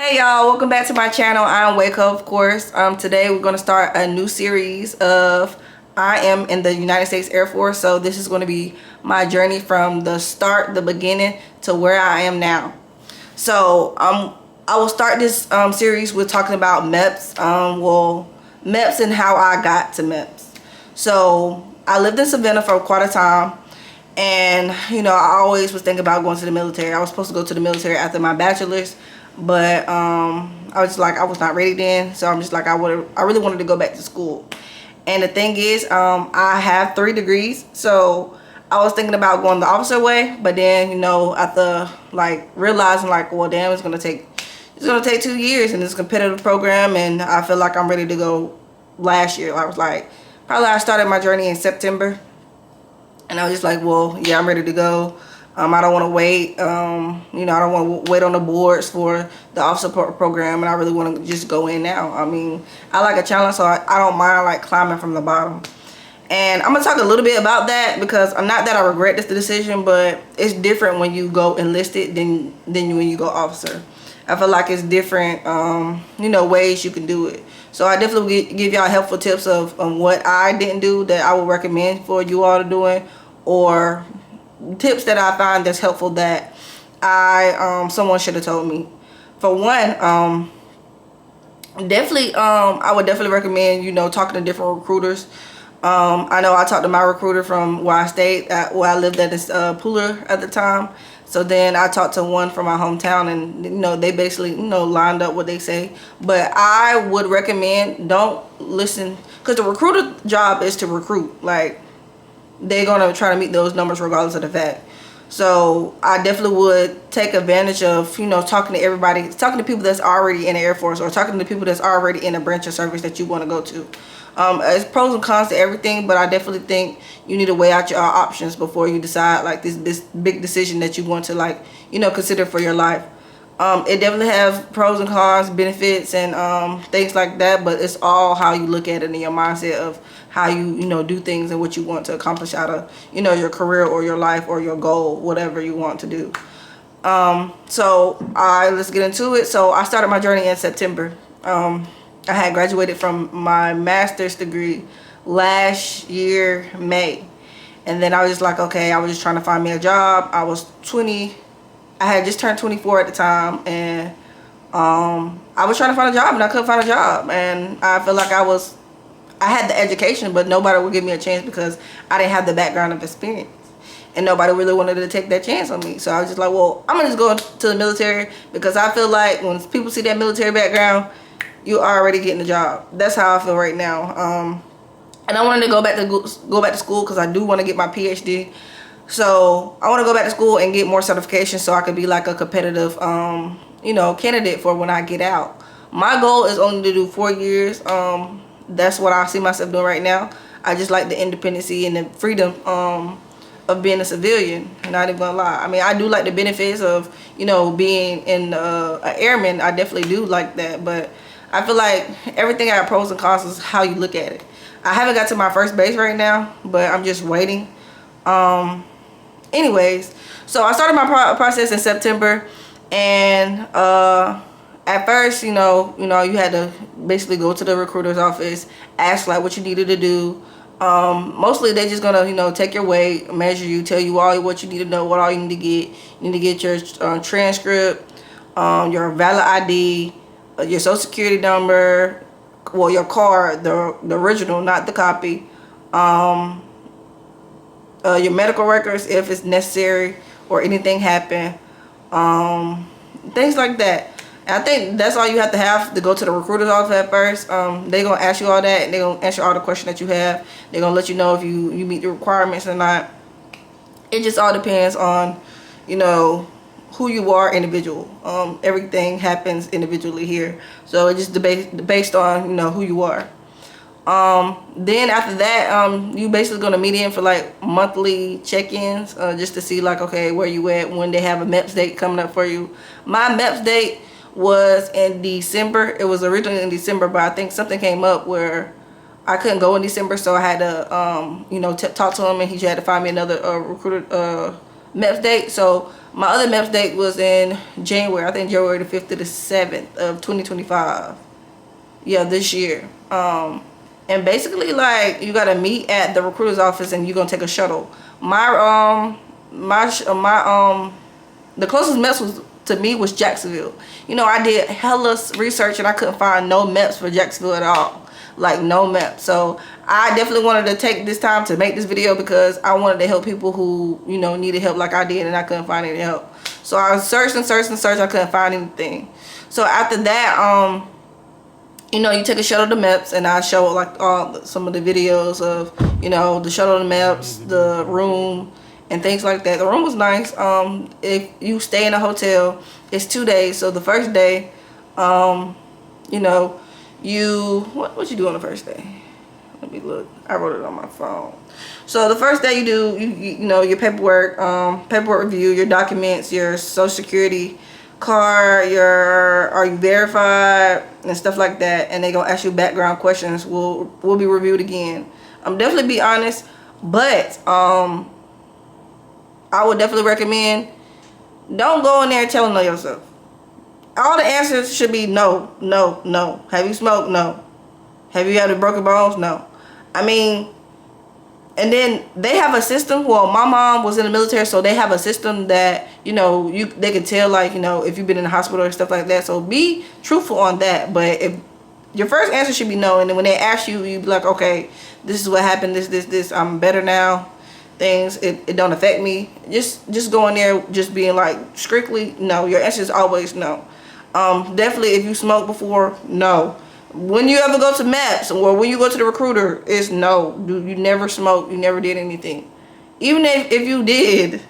Hey y'all, welcome back to my channel. I'm Waco, of course. Today we're going to start a new series of I am in the United States Air Force. So this is going to be my journey from the start, the beginning, to where I am now. So I will start this series with talking about MEPS. MEPS and how I got to MEPS. So I lived in Savannah for quite a time. And, you know, I always was thinking about going to the military. I was supposed to go to the military after my bachelor's. But I was like, I was not ready then, so I'm just like, I really wanted to go back to school. And the thing is, I have 3 degrees, so I was thinking about going the officer way. But then, you know, after like realizing like, well, damn, it's gonna take 2 years, and it's a competitive program, and I feel like I'm ready to go. Last year, I was like, I started my journey in September, and I was just like, well, yeah, I'm ready to go. I don't want to wait. You know, I don't want to wait on the boards for the officer program, and I really want to just go in now. I mean, I like a challenge, so I don't mind like climbing from the bottom. And I'm gonna talk a little bit about that, because not that I regret this decision, but it's different when you go enlisted than when you go officer. I feel like it's different, you know, ways you can do it. So I definitely give y'all helpful tips of what I didn't do that I would recommend for you all to doing, or tips that I find that's helpful that someone should have told me. For one, definitely I would definitely recommend, you know, talking to different recruiters. I know I talked to my recruiter from where I stayed where I lived at this Pooler at the time. So then I talked to one from my hometown, and you know, they basically, you know, lined up what they say. But I would recommend, don't listen, because the recruiter job is to recruit. Like, they're gonna try to meet those numbers regardless of the fact. So I definitely would take advantage of, you know, talking to everybody, talking to people that's already in the Air Force, or talking to people that's already in a branch of service that you want to go to. It's pros and cons to everything, but I definitely think you need to weigh out your options before you decide like this big decision that you want to, like, you know, consider for your life. It definitely has pros and cons, benefits, and things like that, but it's all how you look at it and your mindset of how you know, do things and what you want to accomplish out of, you know, your career or your life or your goal, whatever you want to do. So let's get into it. So I started my journey in September. I had graduated from my master's degree last year, May. And then I was just like, okay, I was just trying to find me a job. I was 20. I had just turned 24 at the time, and I was trying to find a job, and I couldn't find a job. And I feel like I had the education, but nobody would give me a chance because I didn't have the background of experience. And nobody really wanted to take that chance on me. So I was just like, well, I'm going to just go to the military, because I feel like when people see that military background, you already getting the job. That's how I feel right now. And I wanted to go back to school, because I do want to get my PhD. So I want to go back to school and get more certifications so I could be like a competitive, you know, candidate for when I get out. My goal is only to do 4 years. That's what I see myself doing right now. I just like the independency and the freedom of being a civilian. Not even gonna lie. I mean, I do like the benefits of, you know, being in an airman. I definitely do like that. But I feel like everything got pros and cons is how you look at it. I haven't got to my first base right now, but I'm just waiting. Anyways, so I started my process in September, and at first, you know, you had to basically go to the recruiter's office, ask like what you needed to do. Mostly they just gonna, you know, take your weight, measure you, tell you all what you need to know, what all you need to get. You need to get your transcript, your valid ID, your social security number, well, your card, the original, not the copy. Your medical records if it's necessary or anything happen, things like that. And I think that's all you have to go to the recruiter's office at first. They're gonna ask you all that, and they're gonna answer all the questions that you have. They're gonna let you know if you meet the requirements or not. It just all depends on, you know, who you are individual. Everything happens individually here, so it just based on, you know, who you are. Then after that, you basically gonna meet in for like monthly check-ins, just to see like, okay, where you at, when they have a MEPS date coming up for you. My MEPS date was in December. It was originally in December, but I think something came up where I couldn't go in December, so I had to, you know, talk to him, and he had to find me another recruiter, MEPS date. So my other MEPS date was in January. I think January the 5th to the 7th of 2025. Yeah, this year. And basically, like, you gotta meet at the recruiter's office, and you're gonna take a shuttle. The closest MEPS was to me was Jacksonville. You know, I did hella research and I couldn't find no MEPS for Jacksonville at all. Like, no MEPS. So I definitely wanted to take this time to make this video because I wanted to help people who, you know, needed help like I did, and I couldn't find any help. So I searched and searched and searched. I couldn't find anything. So after that, you know, you take a shuttle to MEPS, and I show like some of the videos of, you know, the shuttle to MEPS, the room, and things like that. The room was nice. If you stay in a hotel, it's 2 days. So the first day, you know, what you do on the first day? Let me look. I wrote it on my phone. So the first day you do, you know, your paperwork, review, your documents, your social security card, are you verified, and stuff like that. And they gonna ask you background questions. Will be reviewed again. Definitely be honest, but I would definitely recommend, don't go in there telling on yourself. All the answers should be no, no, no. Have you smoked? No. Have you had a broken bones? No. I mean, and then they have a system. Well, my mom was in the military, so they have a system that, you know, they can tell, like, you know, if you've been in the hospital or stuff like that. So be truthful on that. But if your first answer should be no, and then when they ask you, you be like, okay, this is what happened. This. I'm better now. Things, it don't affect me. Just go in there, just being like strictly no. Your answer is always no. Definitely, if you smoked before, no. When you ever go to MEPS or when you go to the recruiter, it's no. You never smoked. You never did anything. Even if you did,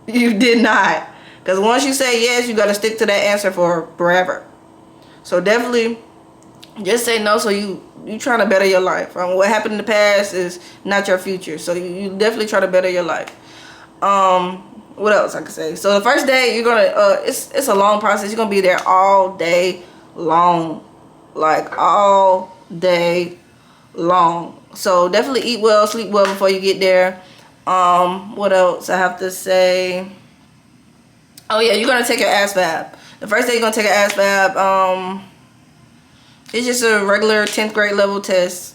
you did not. Because once you say yes, you got to stick to that answer for forever. So definitely, just say no. So you trying to better your life. What happened in the past is not your future. So you definitely try to better your life. What else I can say? So the first day you're gonna it's a long process. You're gonna be there all day long, like all day long. So definitely eat well, sleep well before you get there. What else I have to say? Oh yeah, you're gonna take your ASVAB. The first day you're gonna take an ASVAB. It's just a regular 10th grade level test.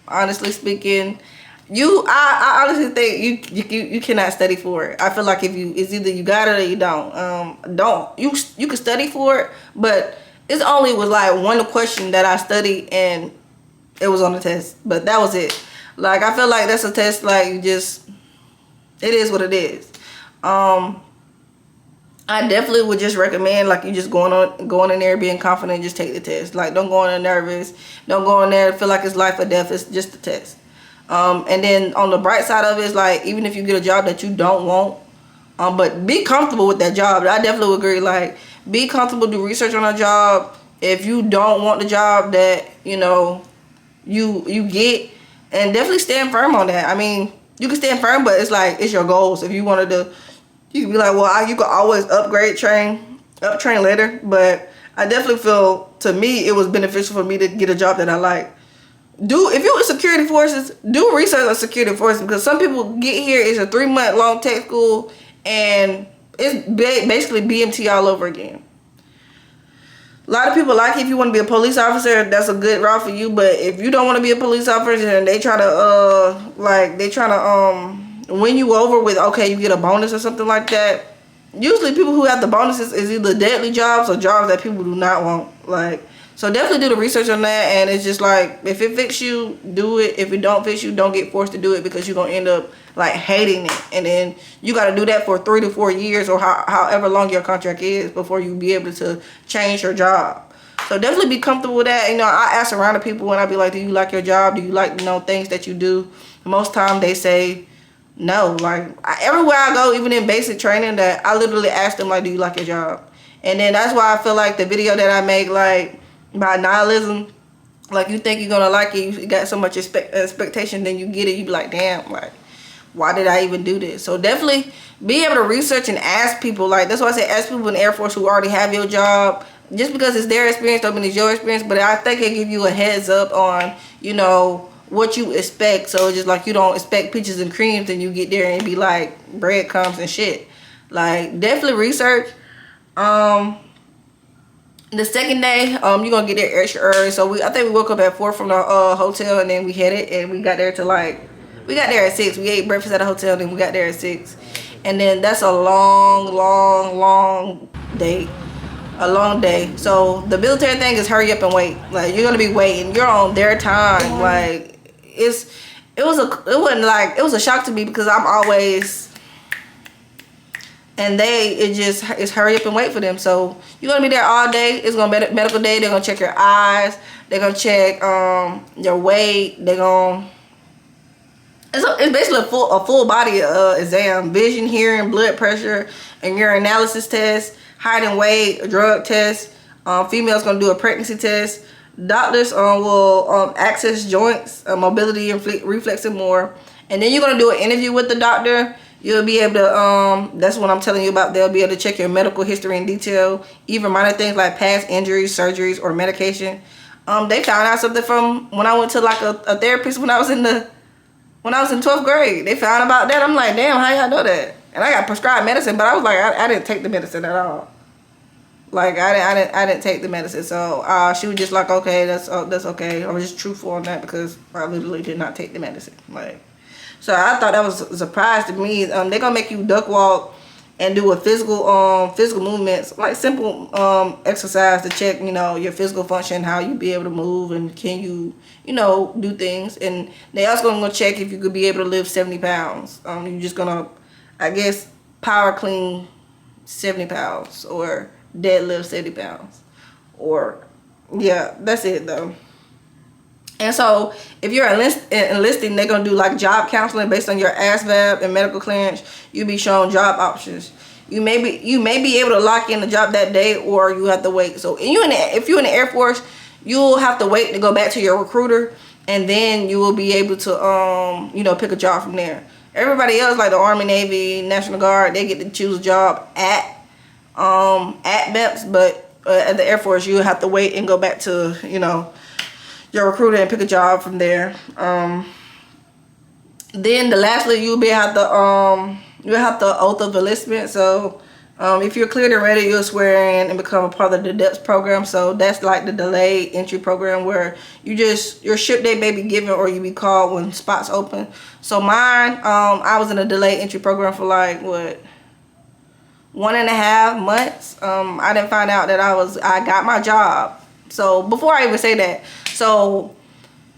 Honestly speaking, I honestly think you cannot study for it. I feel like it's either you got it or you don't. You can study for it, but it's only was like one question that I studied and it was on the test, but that was it. Like, I feel like that's a test, like, it is what it is. I definitely would just recommend, like, you just going in there being confident, just take the test. Like, don't go in there nervous. Don't go in there feel like it's life or death. It's just a test. And then on the bright side of it is, like, even if you get a job that you don't want, but be comfortable with that job. I definitely would agree. Like, be comfortable, do research on a job. If you don't want the job that, you know, you get, and definitely stand firm on that. I mean, you can stand firm, but it's like, it's your goals. If you wanted to, you can be like, well, you can always up train later. But I definitely feel, to me, it was beneficial for me to get a job that I like. If you're in security forces, do research on security forces, because some people get here, it's a 3-month long tech school, and it's basically BMT all over again. A lot of people like it. If you want to be a police officer, that's a good route for you. But if you don't want to be a police officer and they try to win you over with, okay, you get a bonus or something like that. Usually people who have the bonuses is either deadly jobs or jobs that people do not want. Like, so definitely do the research on that. And it's just like, if it fits you, do it. If it don't fit you, don't get forced to do it, because you're going to end up like hating it. And then you got to do that for 3 to 4 years or however long your contract is before you be able to change your job. So definitely be comfortable with that. You know, I ask around the people and I be like, do you like your job? Do you like, you know, things that you do? Most time they say no. Like, everywhere I go, even in basic training, that I literally ask them, like, do you like your job? And then that's why I feel like the video that I make, like, about nihilism, like, you think you're gonna like it, you got so much expectation, then you get it, you be like, damn, like, why did I even do this? So definitely be able to research and ask people. Like, that's why I say ask people in the Air Force who already have your job. Just because it's their experience don't mean it's your experience, but I think it give you a heads up on, you know, what you expect. So it's just like you don't expect peaches and creams and you get there and be like breadcrumbs and shit. Like, definitely research. The second day, you're gonna get there extra early. So I think we woke up at 4 from the hotel, and then we headed, and we got there to we got there at 6. We ate breakfast at the hotel, and then we got there at 6. And then that's a long day. A long day. So the military thing is hurry up and wait. Like, you're gonna be waiting. You're on their time. Like, it was a shock to me because I'm always, and it's hurry up and wait for them. So you're gonna be there all day. It's gonna be medical day. They're gonna check your eyes. They're gonna check your weight. It's basically a full body exam: vision, hearing, blood pressure, and urinalysis test, height and weight, a drug test. Females gonna do a pregnancy test. Doctors will access joints, mobility, and reflex, and more. And then you're gonna do an interview with the doctor. You'll be able to, that's what I'm telling you about. They'll be able to check your medical history in detail, even minor things like past injuries, surgeries, or medication. They found out something from when I went to like a therapist when I was in 12th grade. They found about that. I'm like, damn, how y'all know that? And I got prescribed medicine, but I was like, I didn't take the medicine at all. Like, I didn't take the medicine. So she was just like, okay, that's okay. I was just truthful on that because I literally did not take the medicine. Like. So I thought that was a surprise to me. They're gonna make you duck walk and do a physical movements, like simple exercise to check, your physical function, how you be able to move, and can you, do things. And they also gonna check if you could be able to lift 70 pounds. You're just gonna, I guess, power clean 70 pounds or deadlift 70 pounds, or yeah, that's it though. And so if you're enlisting, they're going to do like job counseling based on your ASVAB and medical clearance. You'll be shown job options. You may be able to lock in the job that day, or you have to wait. So if you're in the Air Force, you'll have to wait to go back to your recruiter, and then you will be able to pick a job from there. Everybody else, like the Army, Navy, National Guard, they get to choose a job at MEPS, but at the Air Force, you'll have to wait and go back to your recruiter and pick a job from there. Then lastly, you'll have the oath of enlistment. So if you're cleared and ready, you'll swear in and become a part of the DEPS program. So that's like the delayed entry program where your ship date may be given, or you be called when spots open. So mine, I was in a delayed entry program for 1.5 months. I didn't find out that I got my job. So before I even say that, so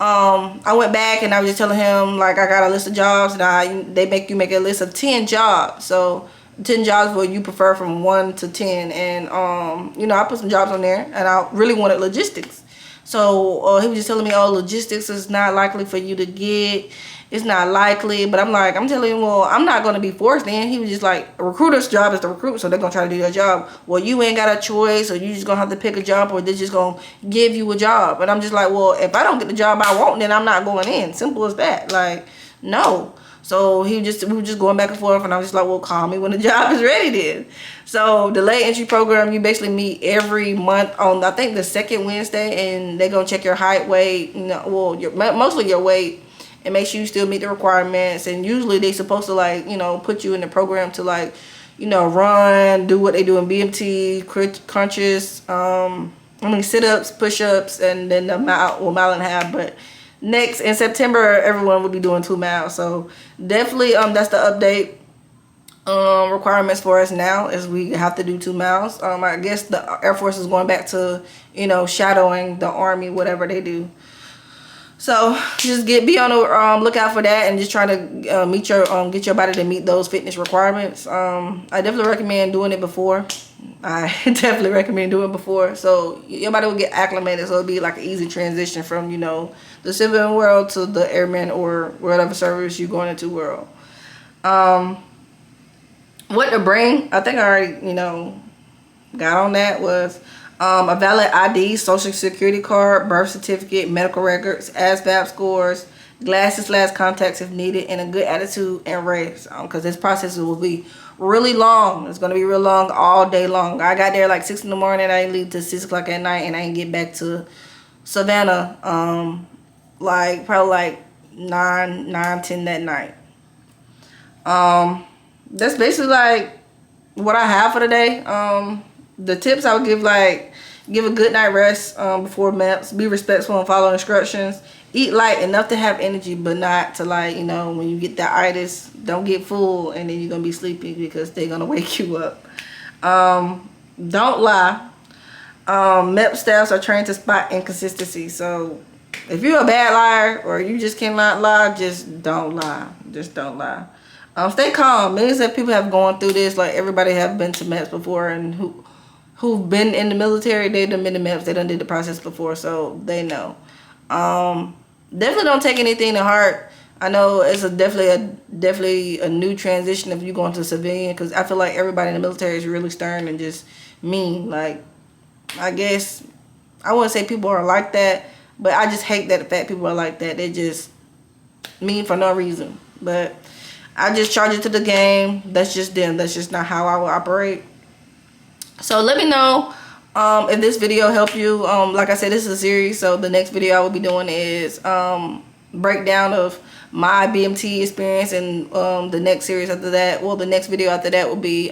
I went back and I was just telling him, like, I got a list of jobs, and they make you make a list of 10 jobs. So 10 jobs where you prefer from 1 to 10. And I put some jobs on there, and I really wanted logistics. So he was just telling me, oh, logistics is not likely for you to get. It's not likely. But I'm telling him, well, I'm not going to be forced in. He was just like, a recruiter's job is to recruit, so they're going to try to do their job. Well, you ain't got a choice, or you just going to have to pick a job, or they're just going to give you a job. And I'm just like, well, if I don't get the job I want, then I'm not going in. Simple as that. Like, no. So we were just going back and forth, and I was just like, well, call me when the job is ready then. So delayed entry program, you basically meet every month on, I think, the second Wednesday, and they're going to check your height, weight, mostly your weight, and make sure you still meet the requirements. And usually they supposed to put you in the program to run, do what they do in BMT, crunches, sit-ups, push-ups, and then the mile and a half. But next in September, everyone will be doing 2 miles. So definitely that's the update. Requirements for us now is we have to do 2 miles. I guess the Air Force is going back to shadowing the Army, whatever they do. So just be on the lookout for that, and just try to get your body to meet those fitness requirements. I definitely recommend doing it before. So your body will get acclimated, so it'll be like an easy transition from the civilian world to the airman or whatever service you're going into world. What to bring? I think I already got on that. Was a valid ID, social security card, birth certificate, medical records, ASVAB scores, glasses/contacts if needed, and a good attitude and rest. Because this process will be really long. It's going to be real long, all day long. I got there like 6 in the morning. I didn't leave till 6 o'clock at night, and I didn't get back to Savannah like probably like 9, 10 that night. That's basically like what I have for the day. The tips I would give, like, give a good night rest before MEPS. Be respectful and follow instructions. Eat light enough to have energy, but not to, like, you know, when you get that itis, don't get full and then you're gonna be sleepy because they're gonna wake you up. Don't lie. MEP staffs are trained to spot inconsistency. So if you're a bad liar or you just cannot lie, just don't lie. Just don't lie. Stay calm. Millions of people have gone through this. Like, everybody have been to MEPS before, and who've been in the military, they done been to MEPS. They done did the process before, so they know. Definitely don't take anything to heart. I know it's definitely a new transition if you go into civilian, because I feel like everybody in the military is really stern and just mean. Like, I guess I wouldn't say people are like that, but I just hate that the fact people are like that. They just mean for no reason. But I just charge it to the game. That's just them. That's just not how I will operate. So let me know if this video helped you. Like I said, this is a series, so the next video I will be doing is breakdown of my BMT experience, and the next series after that, well, the next video after that will be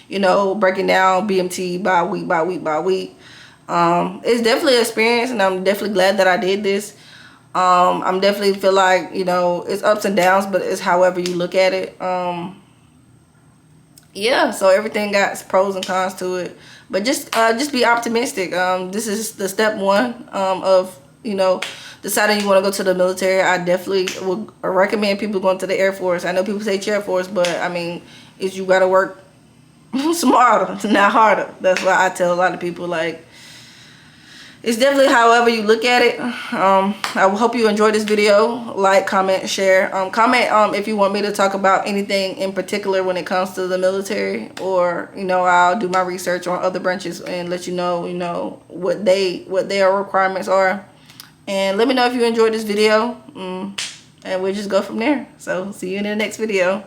you know, breaking down BMT by week. It's definitely an experience, and I'm definitely glad that I did this. I'm definitely feel like, you know, it's ups and downs, but it's however you look at it. Yeah, so everything got pros and cons to it, but just be optimistic. This is the step one of, you know, deciding you want to go to the military. I definitely would recommend people going to the Air Force. I know people say Air Force, but I mean, is you got to work smarter, not harder. That's why I tell a lot of people, like, it's definitely however you look at it. I hope you enjoyed this video. Like, comment, share. Comment if you want me to talk about anything in particular when it comes to the military, or, you know, I'll do my research on other branches and let you know, what their requirements are. And let me know if you enjoyed this video, and we'll just go from there. So see you in the next video.